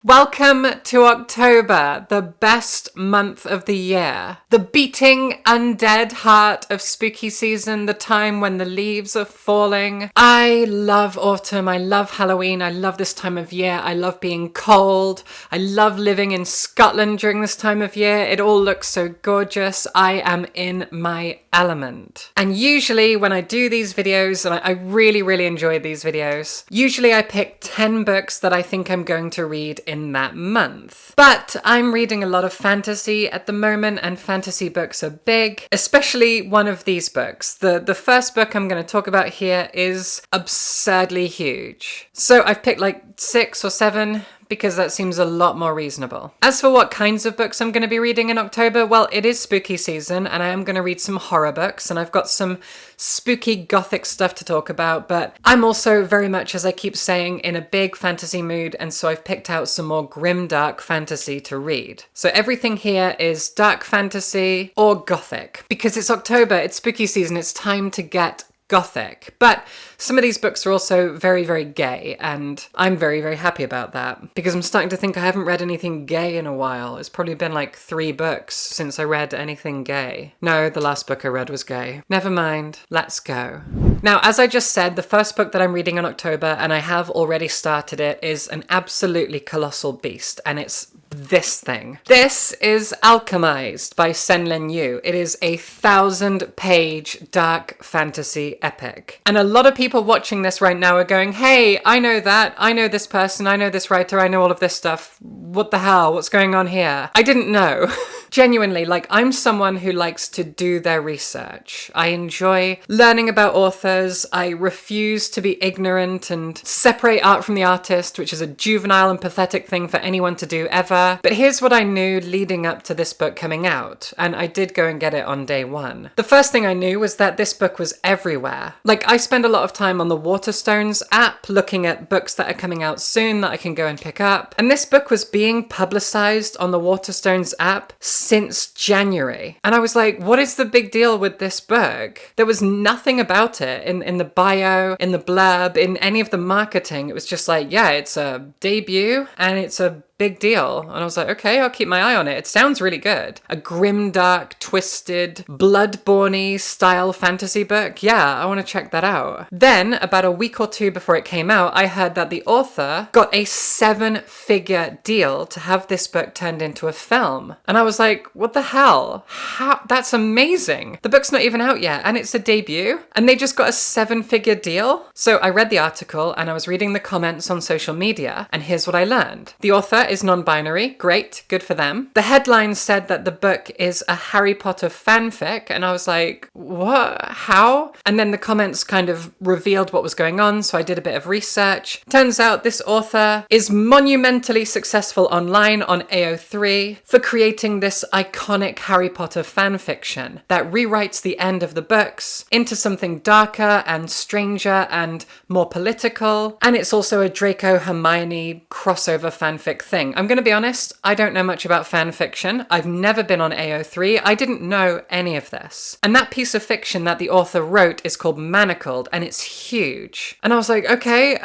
Welcome to October, the best month of the year. The beating, undead heart of spooky season, the time when the leaves are falling. I love autumn, I love Halloween, I love this time of year, I love being cold, I love living in Scotland during this time of year. It all looks so gorgeous. I am in my element. And usually when I do these videos, and I really enjoy these videos, usually I pick 10 books that I think I'm going to read in that month. But I'm reading a lot of fantasy at the moment, and fantasy books are big, especially one of these books. The first book I'm going to talk about here is absurdly huge. So I've picked like 6 or 7 because that seems a lot more reasonable. As for what kinds of books I'm going to be reading in October, well, it is spooky season and I am going to read some horror books, and I've got some spooky gothic stuff to talk about, but I'm also very much, as I keep saying, in a big fantasy mood, and so I've picked out some more grim dark fantasy to read. So everything here is dark fantasy or gothic. Because it's October, it's spooky season, it's time to get gothic. But some of these books are also very gay, and I'm very happy about that, because I'm starting to think I haven't read anything gay in a while. It's probably been like 3 books since I read anything gay. No, the last book I read was gay. Never mind, let's go. Now, as I just said, the first book that I'm reading in October, and I have already started it, is an absolutely colossal beast, and it's this thing. This is Alchemized by Sen-Lin Yu. It is a 1,000-page dark fantasy epic. And a lot of people watching this right now are going, hey, I know that, I know this person, I know this writer, I know all of this stuff. What the hell? What's going on here? I didn't know. Genuinely, like, I'm someone who likes to do their research. I enjoy learning about authors. I refuse to be ignorant and separate art from the artist, which is a juvenile and pathetic thing for anyone to do ever. But here's what I knew leading up to this book coming out, and I did go and get it on day 1. The first thing I knew was that this book was everywhere. Like, I spend a lot of time on the Waterstones app looking at books that are coming out soon that I can go and pick up, and this book was being publicized on the Waterstones app since January. And I was like, what is the big deal with this book? There was nothing about it in the bio, in the blurb, in any of the marketing. It was just like, yeah, it's a debut and it's a big deal. And I was like, okay, I'll keep my eye on it. It sounds really good. A grim, dark, twisted, bloodborne-y style fantasy book. Yeah, I want to check that out. Then, about a week or 2 before it came out, I heard that the author got a 7-figure deal to have this book turned into a film. And I was like, what the hell? How? That's amazing. The book's not even out yet, and it's a debut, and they just got a 7-figure deal? So I read the article, and I was reading the comments on social media, and here's what I learned. The author is non-binary. Great, good for them. The headline said that the book is a Harry Potter fanfic, and I was like, what? How? And then the comments kind of revealed what was going on, so I did a bit of research. Turns out this author is monumentally successful online on AO3 for creating this iconic Harry Potter fanfiction that rewrites the end of the books into something darker and stranger and more political, and it's also a Draco Hermione crossover fanfic thing. I'm going to be honest, I don't know much about fan fiction. I've never been on AO3. I didn't know any of this. And that piece of fiction that the author wrote is called Manacled, and it's huge. And I was like, okay,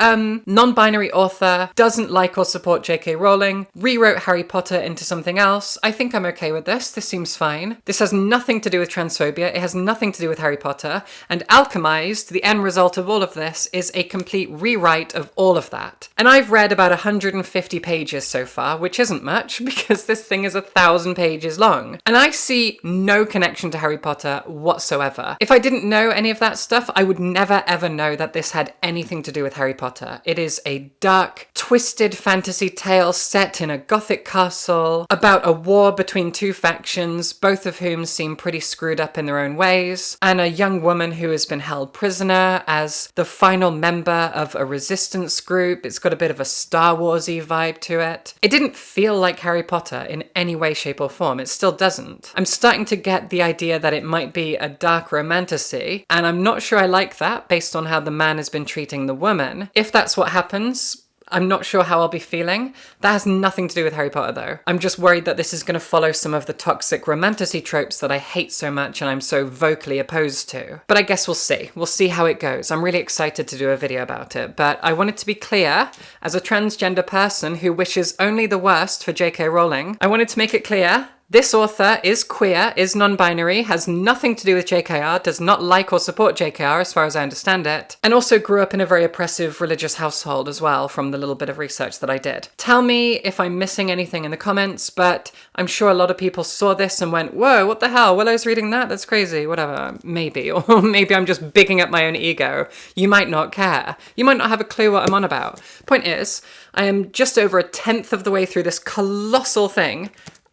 non-binary author, doesn't like or support J.K. Rowling, rewrote Harry Potter into something else. I think I'm okay with this. This seems fine. This has nothing to do with transphobia. It has nothing to do with Harry Potter. And Alchemized, the end result of all of this, is a complete rewrite of all of that. And I've read about 150 pages so far, which isn't much because this thing is 1,000 pages long. And I see no connection to Harry Potter whatsoever. If I didn't know any of that stuff, I would never ever know that this had anything to do with Harry Potter. It is a dark, twisted fantasy tale set in a gothic castle about a war between 2 factions, both of whom seem pretty screwed up in their own ways, and a young woman who has been held prisoner as the final member of a resistance group. It's got a bit of a Star Wars-y vibe to it. It didn't feel like Harry Potter in any way, shape or form. It still doesn't. I'm starting to get the idea that it might be a dark romantasy, and I'm not sure I like that based on how the man has been treating the woman. If that's what happens, I'm not sure how I'll be feeling. That has nothing to do with Harry Potter though. I'm just worried that this is going to follow some of the toxic romantasy tropes that I hate so much and I'm so vocally opposed to. But I guess we'll see. We'll see how it goes. I'm really excited to do a video about it, but I wanted to be clear, as a transgender person who wishes only the worst for J.K. Rowling, I wanted to make it clear this author is queer, is non-binary, has nothing to do with JKR, does not like or support JKR as far as I understand it, and also grew up in a very oppressive religious household as well from the little bit of research that I did. Tell me if I'm missing anything in the comments, but I'm sure a lot of people saw this and went, whoa, what the hell, Willow's reading that? That's crazy, whatever, maybe. Or maybe I'm just bigging up my own ego. You might not care. You might not have a clue what I'm on about. Point is, I am just over 1/10 of the way through this colossal thing,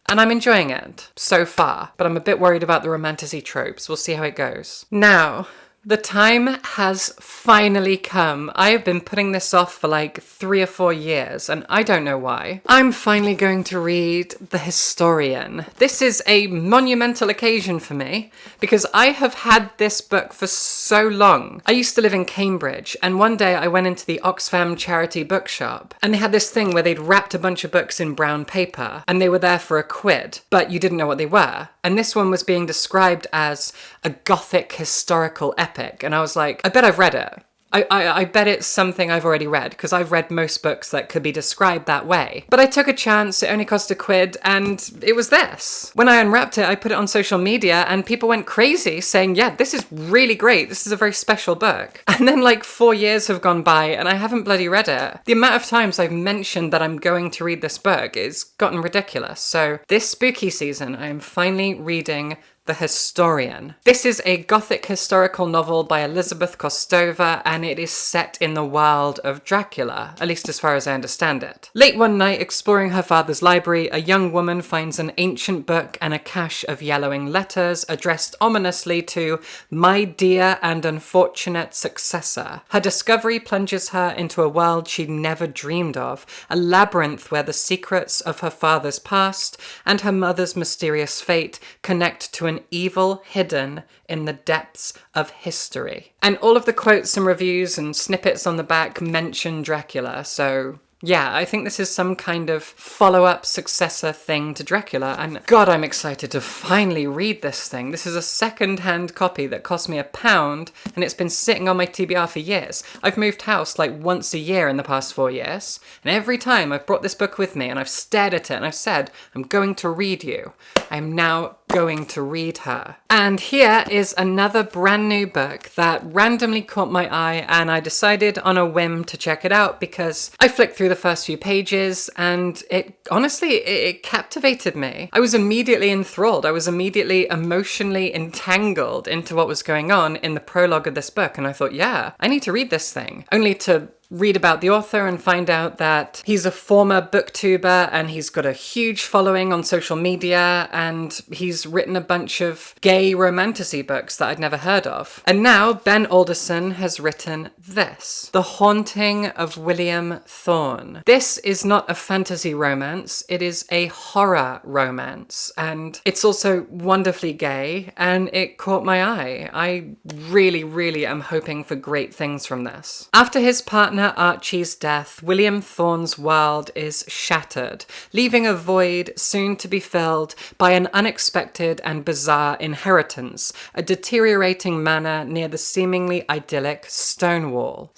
and I'm enjoying it so far, but I'm a bit worried about the romantasy tropes. We'll see how it goes. Now, the time has finally come. I have been putting this off for like 3 or 4 years, and I don't know why. I'm finally going to read The Historian. This is a monumental occasion for me, because I have had this book for so long. I used to live in Cambridge, and one day I went into the Oxfam charity bookshop, and they had this thing where they'd wrapped a bunch of books in brown paper, and they were there for £1, but you didn't know what they were. And this one was being described as a Gothic historical epic. And I was like, I bet I've read it. I bet it's something I've already read, because I've read most books that could be described that way. But I took a chance, it only cost £1, and it was this. When I unwrapped it, I put it on social media, and people went crazy saying, yeah, this is really great. This is a very special book. And then like 4 years have gone by, and I haven't bloody read it. The amount of times I've mentioned that I'm going to read this book is gotten ridiculous. So this spooky season, I am finally reading The Historian. This is a Gothic historical novel by Elizabeth Kostova, and it is set in the world of Dracula, at least as far as I understand it. Late one night, exploring her father's library, a young woman finds an ancient book and a cache of yellowing letters addressed ominously to "My dear and unfortunate successor." Her discovery plunges her into a world she'd never dreamed of, a labyrinth where the secrets of her father's past and her mother's mysterious fate connect to an evil hidden in the depths of history. And all of the quotes and reviews and snippets on the back mention Dracula, so yeah, I think this is some kind of follow-up successor thing to Dracula, and God, I'm excited to finally read this thing. This is a second-hand copy that cost me £1, and it's been sitting on my TBR for years. I've moved house like once a year in the past 4 years, and every time I've brought this book with me and I've stared at it and I've said, I'm going to read you. I'm now going to read her. And here is another brand new book that randomly caught my eye, and I decided on a whim to check it out because I flicked through the first few pages and it captivated me. I was immediately enthralled. I was immediately emotionally entangled into what was going on in the prologue of this book, and I thought, yeah, I need to read this thing. Only to read about the author and find out that he's a former booktuber and he's got a huge following on social media, and he's written a bunch of gay romantasy books that I'd never heard of. And now Ben Alderson has written this, The Haunting of William Thorne. This is not a fantasy romance, it is a horror romance, and it's also wonderfully gay, and it caught my eye. I really am hoping for great things from this. After his partner Archie's death, William Thorne's world is shattered, leaving a void soon to be filled by an unexpected and bizarre inheritance, a deteriorating manor near the seemingly idyllic Stonewall.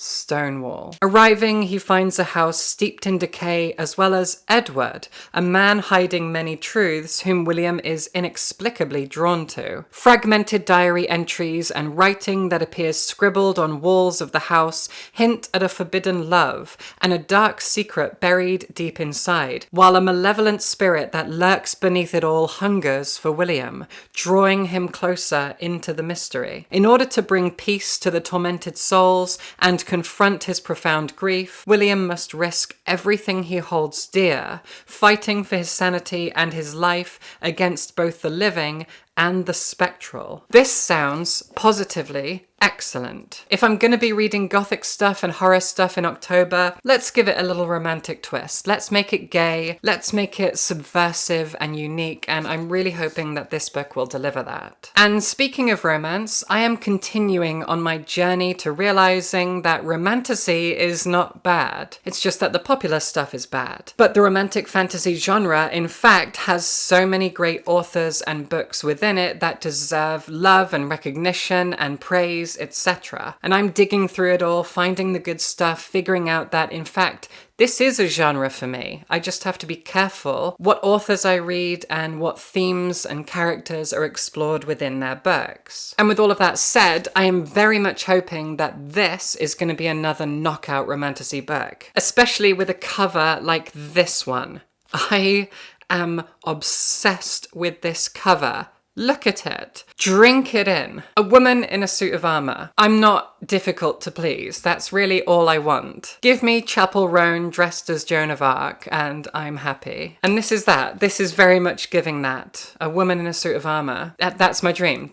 Arriving, he finds a house steeped in decay, as well as Edward, a man hiding many truths whom William is inexplicably drawn to. Fragmented diary entries and writing that appears scribbled on walls of the house hint at a forbidden love and a dark secret buried deep inside, while a malevolent spirit that lurks beneath it all hungers for William, drawing him closer into the mystery. In order to bring peace to the tormented souls and confront his profound grief, William must risk everything he holds dear, fighting for his sanity and his life against both the living and the spectral. This sounds positively excellent. If I'm going to be reading gothic stuff and horror stuff in October, let's give it a little romantic twist. Let's make it gay, let's make it subversive and unique, and I'm really hoping that this book will deliver that. And speaking of romance, I am continuing on my journey to realizing that romantasy is not bad. It's just that the popular stuff is bad. But the romantic fantasy genre, in fact, has so many great authors and books within it that deserve love and recognition and praise, etc. And I'm digging through it all, finding the good stuff, figuring out that, in fact, this is a genre for me. I just have to be careful what authors I read and what themes and characters are explored within their books. And with all of that said, I am very much hoping that this is going to be another knockout romantasy book, especially with a cover like this one. I am obsessed with this cover. Look at it. Drink it in. A woman in a suit of armour. I'm not difficult to please. That's really all I want. Give me Chapel Roan dressed as Joan of Arc and I'm happy. And this is that. This is very much giving that. A woman in a suit of armour. That's my dream.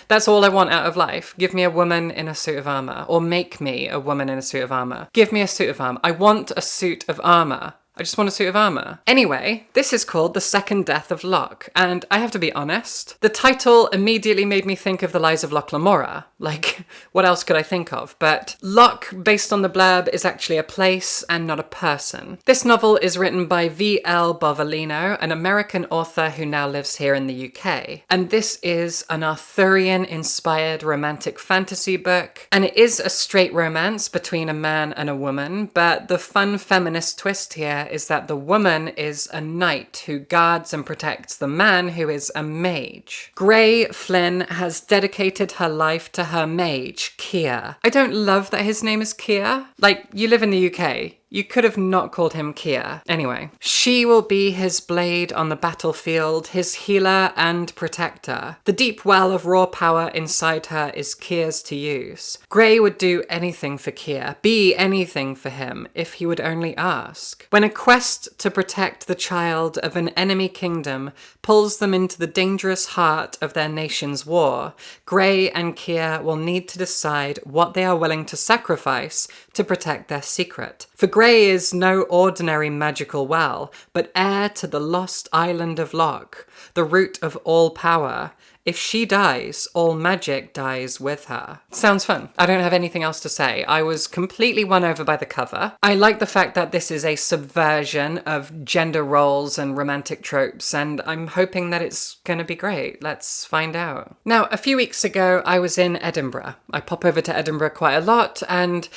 That's all I want out of life. Give me a woman in a suit of armour. Or make me a woman in a suit of armour. Give me a suit of armour. I want a suit of armour. I just want a suit of armour. Anyway, this is called The Second Death of Locke, and I have to be honest, the title immediately made me think of The Lies of Locke Lamora. Like, what else could I think of? But Locke, based on the blurb, is actually a place and not a person. This novel is written by V.L. Bovalino, an American author who now lives here in the UK. And this is an Arthurian-inspired romantic fantasy book, and it is a straight romance between a man and a woman, but the fun feminist twist here is that the woman is a knight who guards and protects the man who is a mage. Gray Flynn has dedicated her life to her mage, Keir. I don't love that his name is Keir. Like, you live in the UK. You could have not called him Keir. Anyway, she will be his blade on the battlefield, his healer and protector. The deep well of raw power inside her is Keir's to use. Gray would do anything for Keir, be anything for him, if he would only ask. When a quest to protect the child of an enemy kingdom pulls them into the dangerous heart of their nation's war, Gray and Keir will need to decide what they are willing to sacrifice to protect their secret. For Gray is no ordinary magical well, but heir to the lost island of Locke, the root of all power. If she dies, all magic dies with her. Sounds fun. I don't have anything else to say. I was completely won over by the cover. I like the fact that this is a subversion of gender roles and romantic tropes, and I'm hoping that it's going to be great. Let's find out. Now, a few weeks ago, I was in Edinburgh. I pop over to Edinburgh quite a lot, and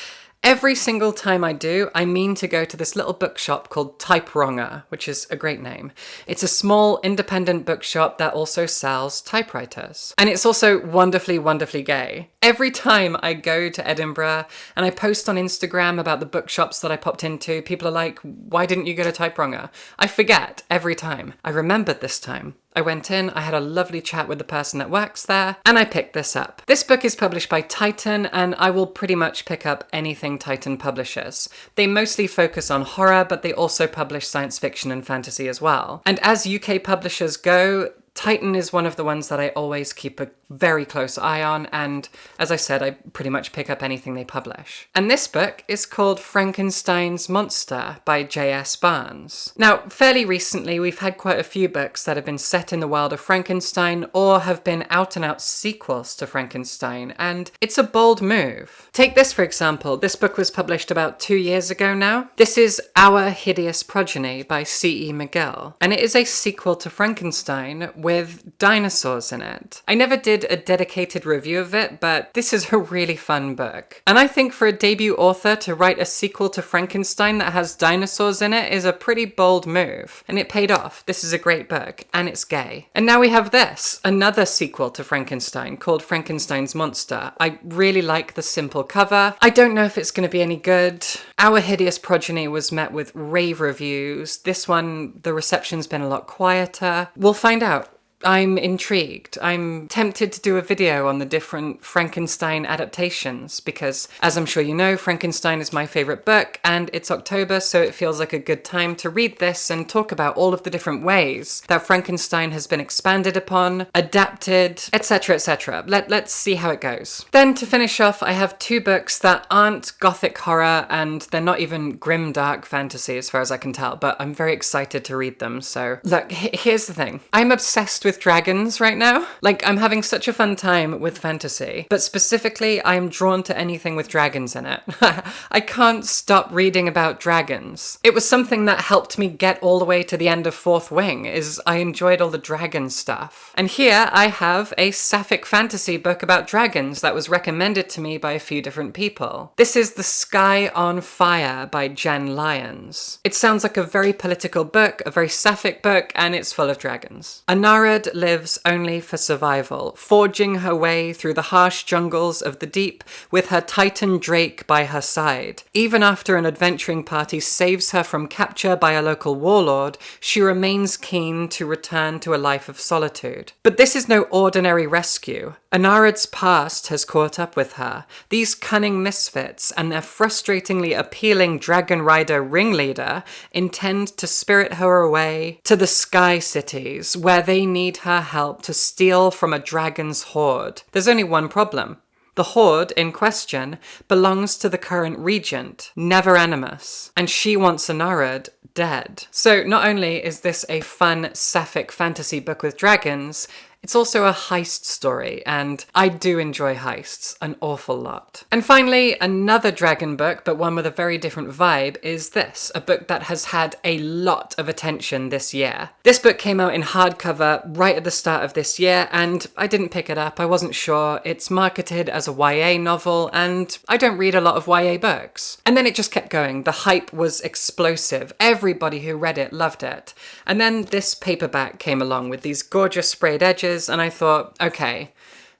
every single time I do, I mean to go to this little bookshop called Type Wronger, which is a great name. It's a small independent bookshop that also sells typewriters. And it's also wonderfully, wonderfully gay. Every time I go to Edinburgh and I post on Instagram about the bookshops that I popped into, people are like, why didn't you go to Type Wronger? I forget every time. I remembered this time. I went in, I had a lovely chat with the person that works there, and I picked this up. This book is published by Titan, and I will pretty much pick up anything Titan publishes. They mostly focus on horror, but they also publish science fiction and fantasy as well. And as UK publishers go, Titan is one of the ones that I always keep a very close eye on, and as I said, I pretty much pick up anything they publish. And this book is called Frankenstein's Monster by J.S. Barnes. Now, fairly recently, we've had quite a few books that have been set in the world of Frankenstein or have been out-and-out sequels to Frankenstein, and it's a bold move. Take this, for example. This book was published about 2 years ago now. This is Our Hideous Progeny by C.E. McGill, and it is a sequel to Frankenstein with dinosaurs in it. I never did a dedicated review of it, but this is a really fun book. And I think for a debut author to write a sequel to Frankenstein that has dinosaurs in it is a pretty bold move. And it paid off. This is a great book, and it's gay. And now we have this, another sequel to Frankenstein called Frankenstein's Monster. I really like the simple cover. I don't know if it's going to be any good. Our Hideous Progeny was met with rave reviews. This one, the reception's been a lot quieter. We'll find out. I'm intrigued. I'm tempted to do a video on the different Frankenstein adaptations because, as I'm sure you know, Frankenstein is my favorite book and it's October, so it feels like a good time to read this and talk about all of the different ways that Frankenstein has been expanded upon, adapted, etc., etc. Let's see how it goes. Then to finish off, I have two books that aren't gothic horror and they're not even grim dark fantasy as far as I can tell, but I'm very excited to read them. So look, here's the thing. I'm obsessed with dragons right now. Like, I'm having such a fun time with fantasy, but specifically I'm drawn to anything with dragons in it. I can't stop reading about dragons. It was something that helped me get all the way to the end of Fourth Wing, is I enjoyed all the dragon stuff. And here I have a sapphic fantasy book about dragons that was recommended to me by a few different people. This is The Sky on Fire by Jen Lyons. It sounds like a very political book, a very sapphic book, and it's full of dragons. Anara lives only for survival, forging her way through the harsh jungles of the deep with her titan Drake by her side. Even after an adventuring party saves her from capture by a local warlord, she remains keen to return to a life of solitude. But this is no ordinary rescue. Anarad's past has caught up with her. These cunning misfits and their frustratingly appealing dragon rider ringleader intend to spirit her away to the Sky Cities, where they need her help to steal from a dragon's horde. There's only one problem. The horde in question belongs to the current regent, Never Animus, and she wants Anarad dead. So not only is this a fun sapphic fantasy book with dragons, it's also a heist story, and I do enjoy heists an awful lot. And finally, another dragon book, but one with a very different vibe, is this, a book that has had a lot of attention this year. This book came out in hardcover right at the start of this year, and I didn't pick it up, I wasn't sure. It's marketed as a YA novel, and I don't read a lot of YA books. And then it just kept going. The hype was explosive. Everybody who read it loved it. And then this paperback came along with these gorgeous sprayed edges, and I thought, okay,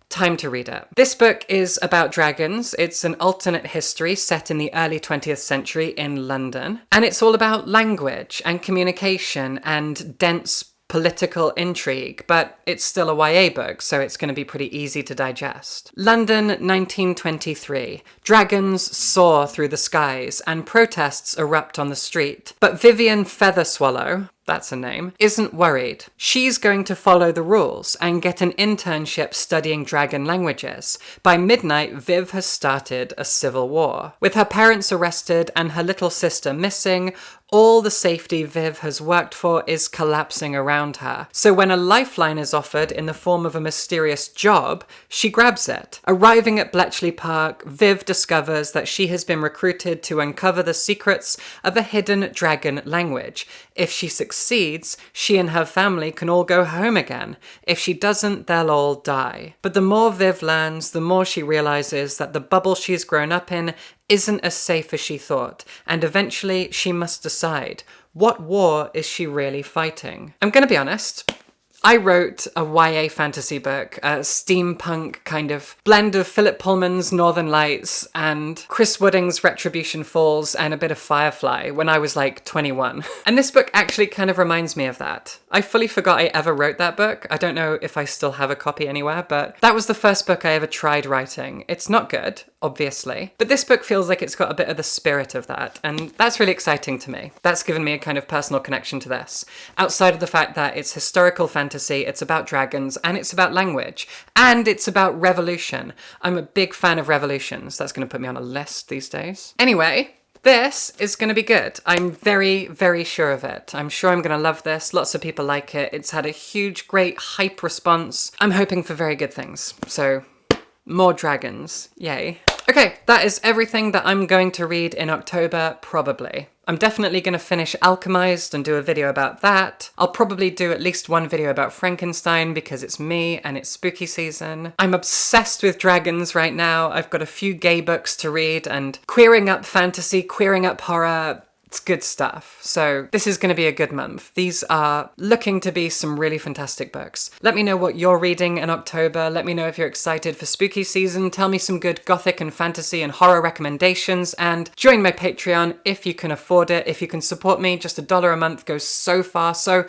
time to read it. This book is about dragons. It's an alternate history set in the early 20th century in London, and it's all about language and communication and dense political intrigue, but it's still a YA book, so it's going to be pretty easy to digest. London, 1923. Dragons soar through the skies and protests erupt on the street. But Vivian Featherswallow, that's a name, isn't worried. She's going to follow the rules and get an internship studying dragon languages. By midnight, Viv has started a civil war. With her parents arrested and her little sister missing, all the safety Viv has worked for is collapsing around her. So when a lifeline is offered in the form of a mysterious job, she grabs it. Arriving at Bletchley Park, Viv discovers that she has been recruited to uncover the secrets of a hidden dragon language. If she succeeds, she and her family can all go home again. If she doesn't, they'll all die. But the more Viv learns, the more she realizes that the bubble she's grown up in isn't as safe as she thought, and eventually she must decide, what war is she really fighting? I'm gonna be honest, I wrote a YA fantasy book, a steampunk kind of blend of Philip Pullman's Northern Lights and Chris Wooding's Retribution Falls and a bit of Firefly when I was like 21. And this book actually kind of reminds me of that. I fully forgot I ever wrote that book. I don't know if I still have a copy anywhere, but that was the first book I ever tried writing. It's not good, obviously, but this book feels like it's got a bit of the spirit of that, and that's really exciting to me. That's given me a kind of personal connection to this. Outside of the fact that it's historical fantasy, it's about dragons, and it's about language, and it's about revolution. I'm a big fan of revolutions. That's going to put me on a list these days. Anyway, this is going to be good. I'm very, very sure of it. I'm sure I'm going to love this. Lots of people like it. It's had a huge, great hype response. I'm hoping for very good things. So, more dragons. Yay. Okay, that is everything that I'm going to read in October, probably. I'm definitely going to finish Alchemized and do a video about that. I'll probably do at least one video about Frankenstein because it's me and it's spooky season. I'm obsessed with dragons right now. I've got a few gay books to read and queering up fantasy, queering up horror. It's good stuff. So this is going to be a good month. These are looking to be some really fantastic books. Let me know what you're reading in October. Let me know if you're excited for spooky season. Tell me some good gothic and fantasy and horror recommendations, and join my Patreon if you can afford it. If you can support me, just $1 a month goes so far, so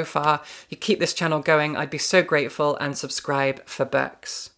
far. You keep this channel going. I'd be so grateful, and subscribe for books.